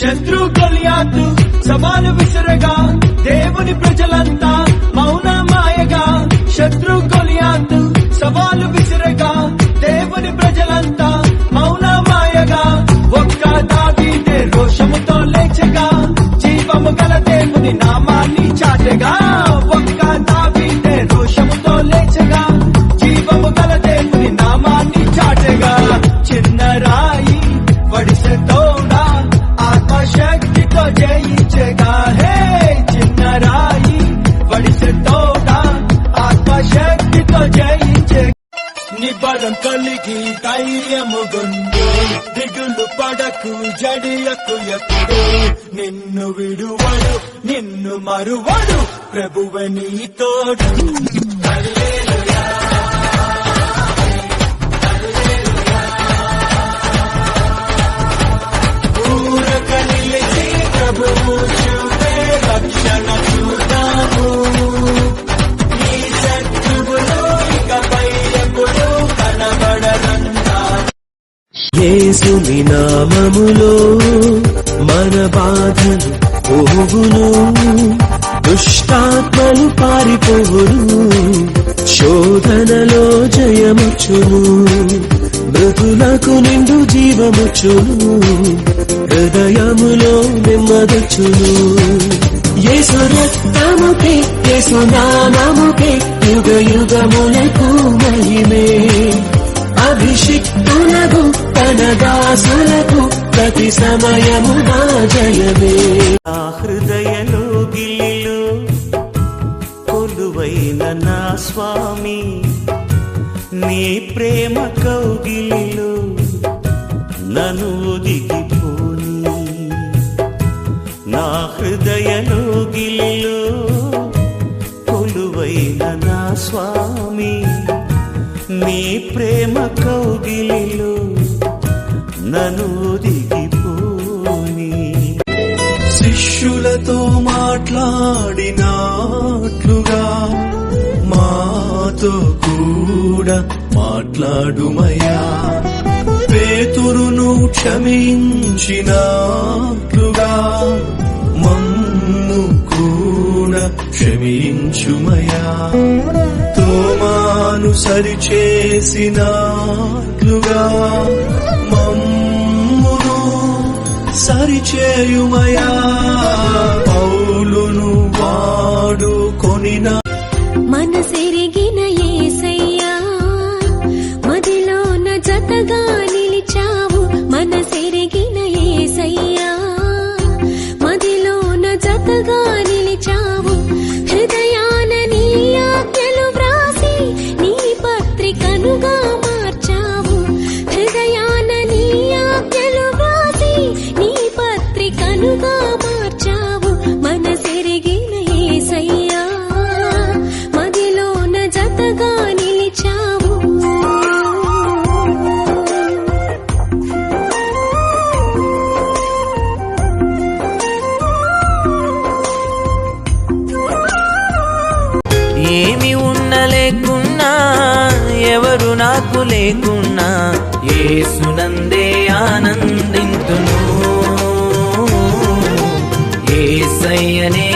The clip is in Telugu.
శత్రు గొలియాతు సవాలు విసురగా దేవుని ప్రజలంతా మౌన మాయగా. శత్రు గొలియాతు సవాలు విసురగా దేవుని ప్రజలంతా మౌన మాయగా. ఒక్క దావీదే రోషముతో లేచగా జీవము గల దేవుని నామాన్ని చాటగా. ఒక్క దావీదే రోషముతో లేచగా జీవము గల దేవుని నామాన్ని చాటగా. చిన్న రాయి వడిసె తోడా ఆత్మశక్తితో జయించగా. హే చిన్న రాయి వడిసె తోడా ఆత్మశక్తితో జయించగా. నిబరం కలిగి ధైర్యముగుండు దిగులు పడకు జడియకు ఎప్పుడు. నిన్ను విడువడు నిన్ను మరువడు ప్రభువే నీ తోడు. ఊరక నిలిచి ప్రభువు చూపే రక్షణ చూద్దాము. ఈ శత్రువులు ఇకపై ఎప్పుడు కనబడరంతా. యేసుని నామములో మన బాధలు పోవును, దుష్టాత్మలు పారిపోవును, శోధనలో జయముచ్చును, మృతులకు నిండు జీవముచ్చును, హృదయములో నెమ్మదొచ్చును. యేసు రక్తముకే యేసు నామముకే యుగ యుగములకు మహిమే. అభిషిక్తులకు తన దాసులకు ప్రతి సమయము నా జయమే. ఆ హృదయలో గిలిలో కొలువైన నా స్వామి, నీ ప్రేమ కౌగిలిలో నన్ను ఒదిగిపోని. నా హృదయలో గిలిలో కొలువైన నా స్వామి, నీ ప్రేమ కౌగిలిలో నన్ను ఒదిగిపోని. శిష్యులతో మాట్లాడినట్లుగా మాతో కూడా మాట్లాడుమయ్యా. పేతురును క్షమించినట్లుగా మమ్ము కూడా క్షమించుమయ్యా. తోమాను సరిచేసినట్లుగా మమ్మును సరిచేయుమయా. పౌలును వాడుకొనిన మనసెరిగిన యేసయ్యా, మదిలోన జతగా నిలిచావు. మనసెరిగిన యేసయ్యా, మదిలోన జతగా నిలిచావు. హృదయాన నీ ఆజ్ఞలు వ్రాసి నీ పత్రికనుగా మార్చావు. హృదయాన నీ ఆజ్ఞలు వ్రాసి నీ పత్రికనుగా మార్చావు. మనసెరిగిన యేసయ్యా, మదిలోన జతగా నిలిచావు. ఏమి ఉండలేకున్నా ఎవరు నాకు లేకున్నా యేసునందే ఆనందింతును. యేసయ్యనే